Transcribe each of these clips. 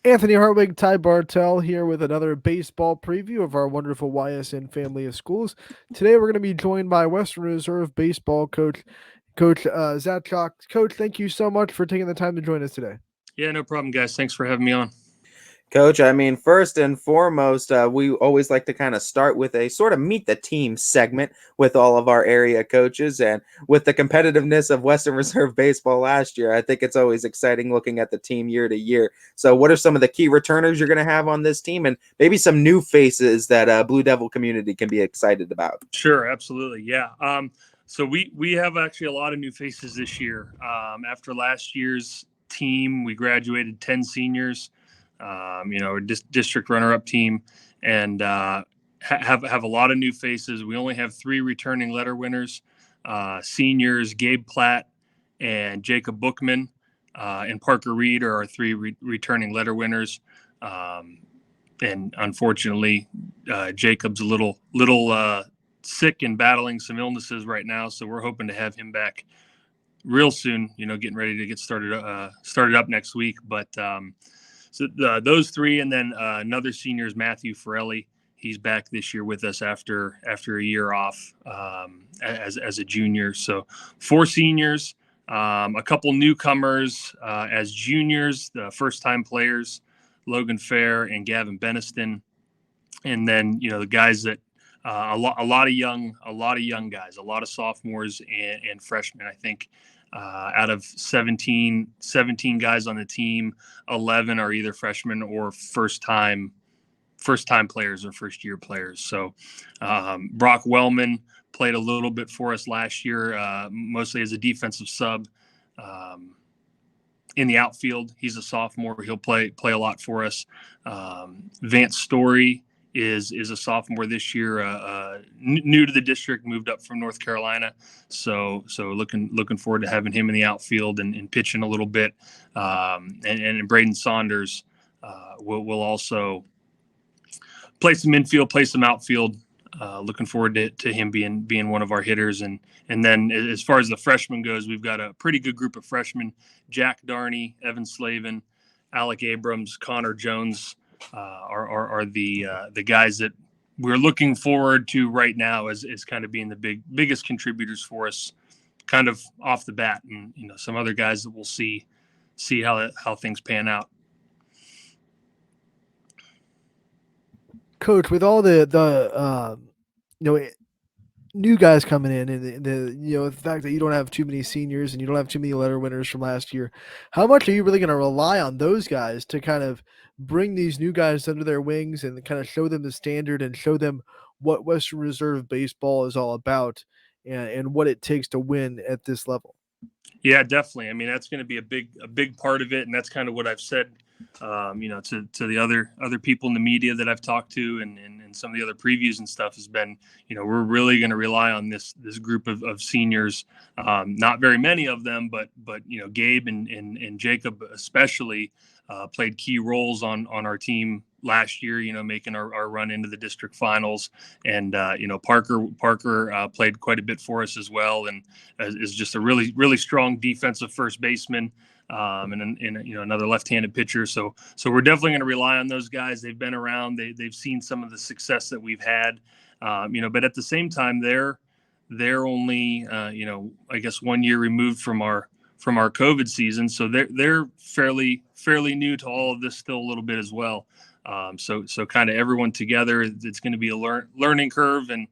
Anthony Hartwig, Ty Bartell here with another baseball preview of our wonderful YSN family of schools. Today we're going to be joined by Western Reserve baseball Coach Zatchok. Coach, thank you so much for taking the time to join us today. Yeah, no problem, guys. Thanks for having me on. Coach, I mean, first and foremost, we always like to kind of start with a sort of meet the team segment with all of our area coaches. And with the competitiveness of Western Reserve baseball last year, I think it's always exciting looking at the team year to year. So what are some of the key returners you're going to have on this team, and maybe some new faces that Blue Devil community can be excited about? Sure, absolutely. Yeah. So we have actually a lot of new faces this year. After last year's team, we graduated 10 seniors, our district runner-up team, and have a lot of new faces. We only have 3 returning letter winners, seniors Gabe Platt and Jacob Bookman, and Parker Reed are our 3 returning letter winners. And unfortunately, Jacob's a little sick and battling some illnesses right now, so we're hoping to have him back real soon. Getting ready to get started up next week. But so those 3, and then another senior is Matthew Forelli. He's back this year with us after a year off as a junior. So 4 seniors, a couple newcomers as juniors, the first-time players, Logan Fair and Gavin Beniston, and then the guys that a lot of young guys, a lot of sophomores and freshmen. I think out of 17 guys on the team, 11 are either freshmen or first time players or first year players. So Brock Wellman played a little bit for us last year, mostly as a defensive sub. In the outfield, he's a sophomore. He'll play a lot for us. Vance Story is a sophomore this year, new to the district, moved up from North Carolina. So looking forward to having him in the outfield and pitching a little bit. And Braden Saunders will also play some infield, play some outfield. Looking forward to him being one of our hitters. And then as far as the freshmen goes, we've got a pretty good group of freshmen: Jack Darney, Evan Slavin, Alec Abrams, Connor Jones are the guys that we're looking forward to right now as kind of being the biggest contributors for us, kind of off the bat. And some other guys that we'll see how things pan out. Coach, with all the new guys coming in, and the fact that you don't have too many seniors and you don't have too many letter winners from last year, how much are you really going to rely on those guys to kind of bring these new guys under their wings and kind of show them the standard and show them what Western Reserve baseball is all about and what it takes to win at this level? Yeah, definitely. I mean, that's going to be a big part of it, and that's kind of what I've said, to the other people in the media that I've talked to, and some of the other previews and stuff has been, we're really going to rely on this group of seniors. Not very many of them, but Gabe and Jacob especially played key roles on our team last year, making our run into the district finals. And, Parker played quite a bit for us as well, and is just a really, really strong defensive first baseman, and another left-handed pitcher. So we're definitely going to rely on those guys. They've been around. They've seen some of the success that we've had, but at the same time, they're only, I guess 1 year removed from our COVID season. So they're fairly new to all of this still a little bit as well. So kind of everyone together, it's going to be a learning curve and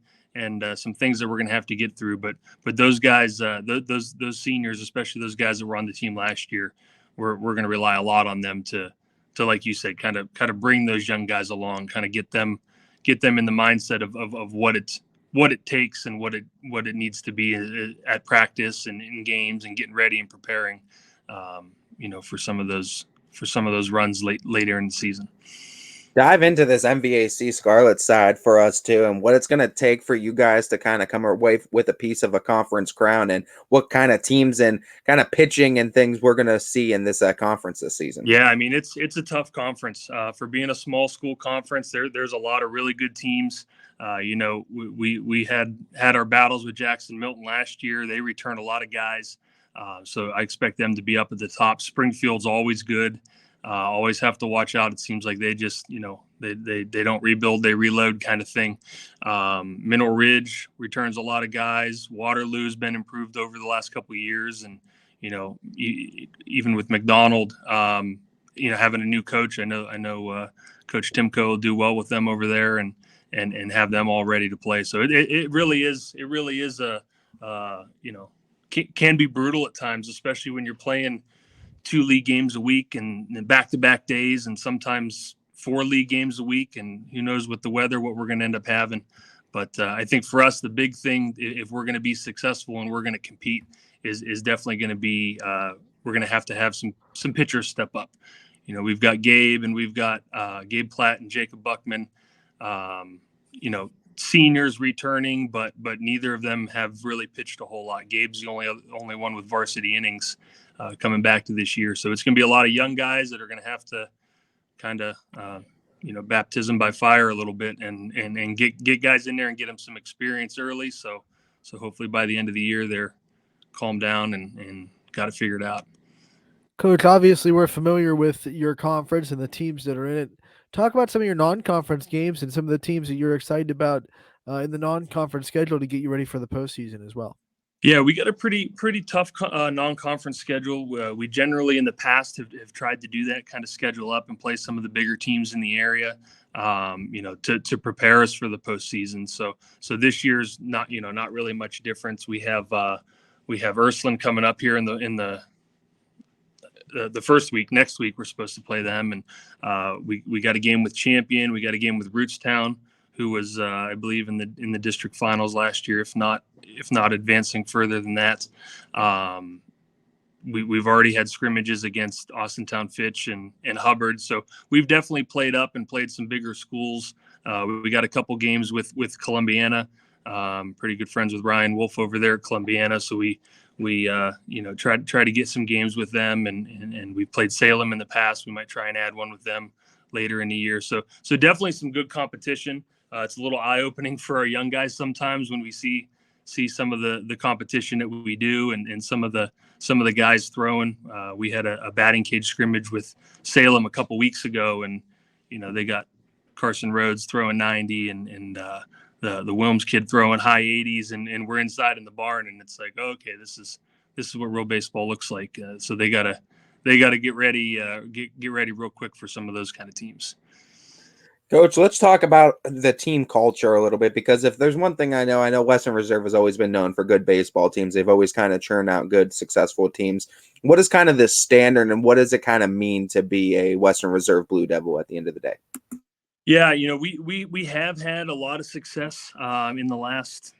some things that we're going to have to get through. But those guys, those seniors, especially those guys that were on the team last year, we're going to rely a lot on them to like you said, kind of bring those young guys along, kind of get them in the mindset of what it takes and what it needs to be at practice and in games and getting ready and preparing, for some of those runs later in the season. Dive into this NVAC Scarlet side for us too, and what it's going to take for you guys to kind of come away with a piece of a conference crown, and what kind of teams and kind of pitching and things we're going to see in this conference this season. Yeah, I mean, it's a tough conference for being a small school conference. There's a lot of really good teams. We had our battles with Jackson Milton last year. They returned a lot of guys, so I expect them to be up at the top. Springfield's always good. Always have to watch out. It seems like they just, they don't rebuild, they reload kind of thing. Mineral Ridge returns a lot of guys. Waterloo's been improved over the last couple of years. And, even with McDonald, having a new coach, I know Coach Timko will do well with them over there and have them all ready to play. So it really is can be brutal at times, especially when you're playing 2 league games a week and back-to-back days, and sometimes 4 league games a week. And who knows with the weather, what we're going to end up having. But I think for us, the big thing, if we're going to be successful and we're going to compete, is definitely going to be, we're going to have some pitchers step up. We've got Gabe and we've got Gabe Platt and Jacob Buckman, seniors returning, but neither of them have really pitched a whole lot. Gabe's the only one with varsity innings coming back to this year. So it's going to be a lot of young guys that are going to have to kind of, baptism by fire a little bit and get guys in there and get them some experience early. So hopefully by the end of the year, they're calmed down and got it figured out. Coach, obviously we're familiar with your conference and the teams that are in it. Talk about some of your non-conference games and some of the teams that you're excited about in the non-conference schedule to get you ready for the postseason as well. Yeah, we got a pretty tough non-conference schedule. We generally in the past have tried to do that, kind of schedule up and play some of the bigger teams in the area, to prepare us for the postseason. So this year's not really much difference. We have Ursuline coming up here in the first week. Next week we're supposed to play them, and we got a game with Champion. We got a game with Rootstown, who was I believe in the district finals last year, if not advancing further than that. We've already had scrimmages against Austintown Fitch and Hubbard, so we've definitely played up and played some bigger schools. We got a couple games with Columbiana. Pretty good friends with Ryan Wolf over there at Columbiana, so we try to get some games with them, and we've played Salem in the past. We might try and add one with them later in the year. So definitely some good competition. It's a little eye-opening for our young guys sometimes when we see some of the competition that we do and some of the guys throwing. We had a batting cage scrimmage with Salem a couple weeks ago, and they got Carson Rhodes throwing 90 and the Wilms kid throwing high 80s, and we're inside in the barn, and it's like, okay, this is what real baseball looks like. So they gotta get ready real quick for some of those kind of teams. Coach, let's talk about the team culture a little bit, because if there's one thing I know Western Reserve has always been known for good baseball teams. They've always kind of churned out good, successful teams. What is kind of the standard, and what does it kind of mean to be a Western Reserve Blue Devil at the end of the day? Yeah, we have had a lot of success in the last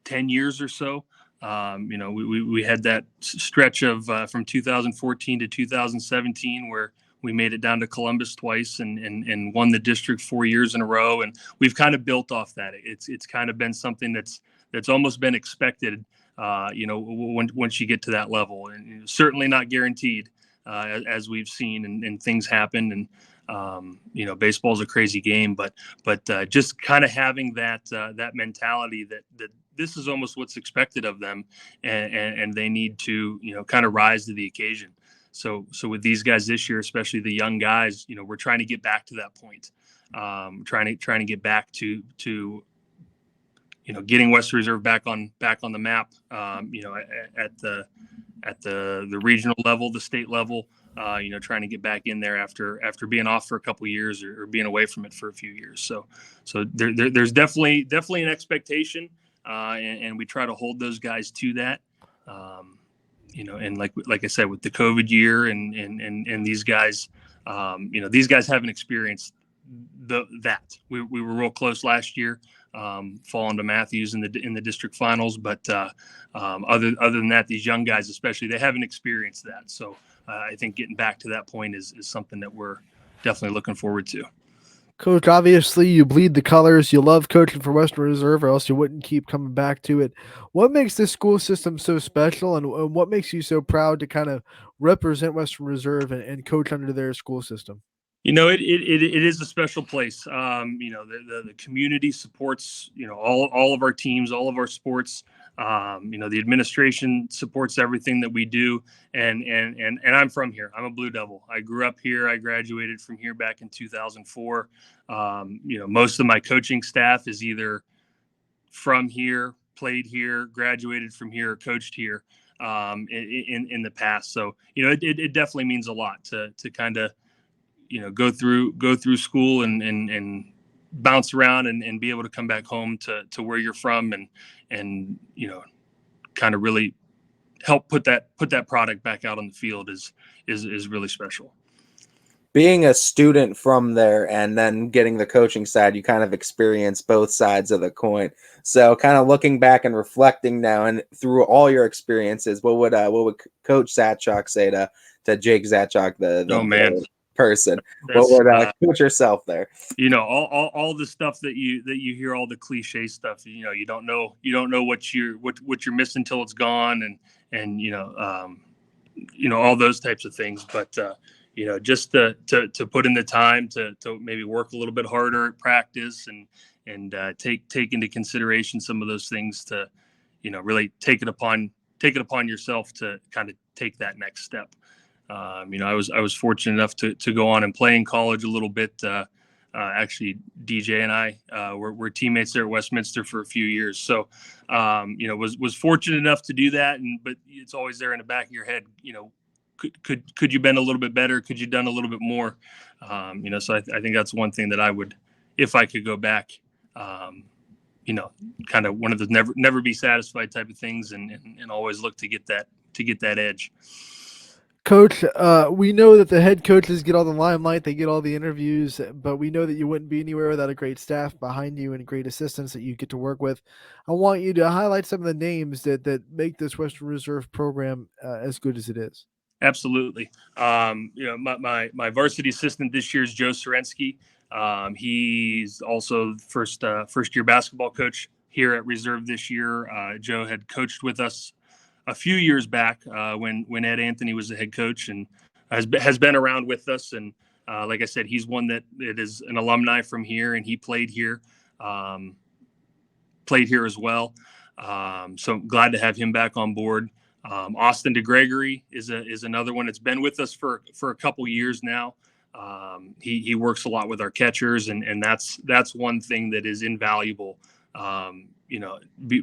10 years or so. We had that stretch of from 2014 to 2017 where we made it down to Columbus twice and won the district 4 years in a row. And we've kind of built off that. It's kind of been something that's almost been expected, once you get to that level, and certainly not guaranteed, as we've seen, and things happen. And, baseball is a crazy game, but just kind of having that mentality that this is almost what's expected of them, and they need to, kind of rise to the occasion. So with these guys this year, especially the young guys, we're trying to get back to that point. Trying to get back to getting Western Reserve back on the map. At the regional level, the state level. Trying to get back in there after being off for a couple of years or being away from it for a few years. So there's definitely an expectation, and we try to hold those guys to that. And like I said, with the COVID year and these guys, these guys haven't experienced that. We were real close last year, falling to Matthews in the district finals, but other than that, these young guys especially, they haven't experienced that. So I think getting back to that point is something that we're definitely looking forward to. Coach, obviously you bleed the colors. You love coaching for Western Reserve, or else you wouldn't keep coming back to it. What makes this school system so special, and what makes you so proud to kind of represent Western Reserve and coach under their school system? It is a special place. The community supports, all of our teams, all of our sports. The administration supports everything that we do, and I'm from here. I'm a Blue Devil. I grew up here. I graduated from here back in 2004. Most of my coaching staff is either from here, played here, graduated from here, or coached here in the past. So it definitely means a lot to kind of go through school and bounce around and be able to come back home to where you're from and kind of really help put that product back out on the field is really special. Being a student from there and then getting the coaching side, you kind of experience both sides of the coin. So kind of looking back and reflecting now and through all your experiences, what would Coach Zatchok say to Jake Zatchok, the person? What would coach yourself there? All the stuff that you hear, all the cliche stuff. You don't know what you're missing till it's gone, and all those types of things. But just to put in the time to maybe work a little bit harder at practice and take into consideration some of those things to really take it upon yourself to kind of take that next step. I was fortunate enough to go on and play in college a little bit. Actually, DJ and I were teammates there at Westminster for a few years. So, was fortunate enough to do that. But it's always there in the back of your head. Could you been a little bit better? Could you done a little bit more? So I think that's one thing that I would, if I could go back, kind of one of those never be satisfied type of things, and always look to get that edge. Coach, we know that the head coaches get all the limelight, they get all the interviews, but we know that you wouldn't be anywhere without a great staff behind you and great assistants that you get to work with. I want you to highlight some of the names that make this Western Reserve program as good as it is. Absolutely. My varsity assistant this year is Joe Sorensky. He's also first year basketball coach here at Reserve this year. Joe had coached with us a few years back when Ed Anthony was the head coach, and has been around with us. And like I said, he's one that is an alumni from here, and he played here as well. So I'm glad to have him back on board. Austin DeGregory is another one that's been with us for a couple years now. He works a lot with our catchers, and that's one thing that is invaluable.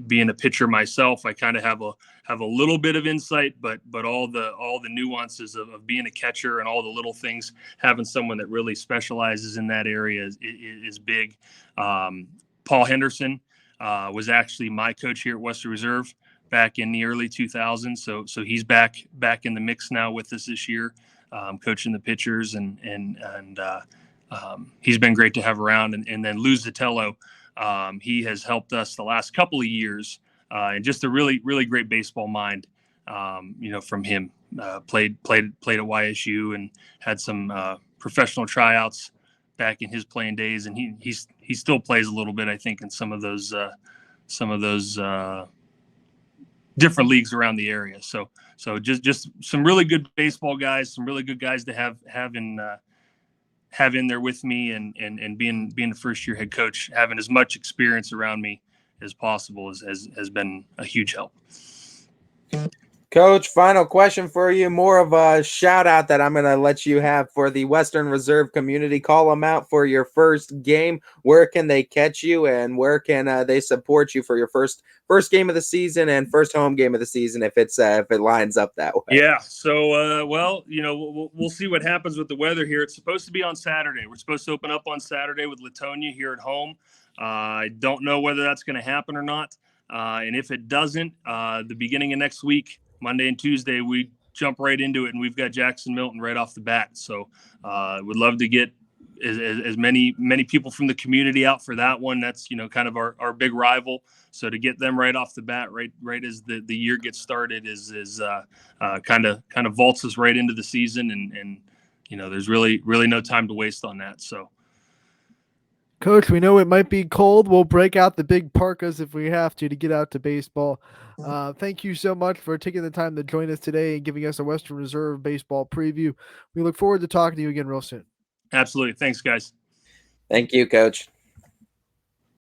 Being a pitcher myself, I kind of have a little bit of insight, but all the nuances of being a catcher and all the little things, having someone that really specializes in that area is big. Paul Henderson was actually my coach here at Western Reserve back in the early 2000s. So he's back in the mix now with us this year, coaching the pitchers, and he's been great to have around. And then Lou Zatello, he has helped us the last couple of years, and just a really, really great baseball mind. From him, played at YSU and had some professional tryouts back in his playing days, and he still plays a little bit, I think, in some of those different leagues around the area. So just some really good baseball guys, some really good guys to have in there with me, and being a first year head coach, having as much experience around me as possible has been a huge help. Coach, final question for you. More of a shout out that I'm going to let you have for the Western Reserve community. Call them out for your first game. Where can they catch you, and where can they support you for your first game of the season and first home game of the season if it lines up that way? Yeah. So, we'll see what happens with the weather here. It's supposed to be on Saturday. We're supposed to open up on Saturday with Latonia here at home. I don't know whether that's going to happen or not. And if it doesn't, the beginning of next week, Monday and Tuesday, we jump right into it, and we've got Jackson Milton right off the bat. So would love to get as many people from the community out for that one. That's kind of our big rival. So to get them right off the bat, right as the year gets started, is kind of vaults us right into the season, and there's really no time to waste on that. So. Coach, we know it might be cold. We'll break out the big parkas if we have to get out to baseball. Thank you so much for taking the time to join us today and giving us a Western Reserve baseball preview. We look forward to talking to you again real soon. Absolutely. Thanks, guys. Thank you, Coach.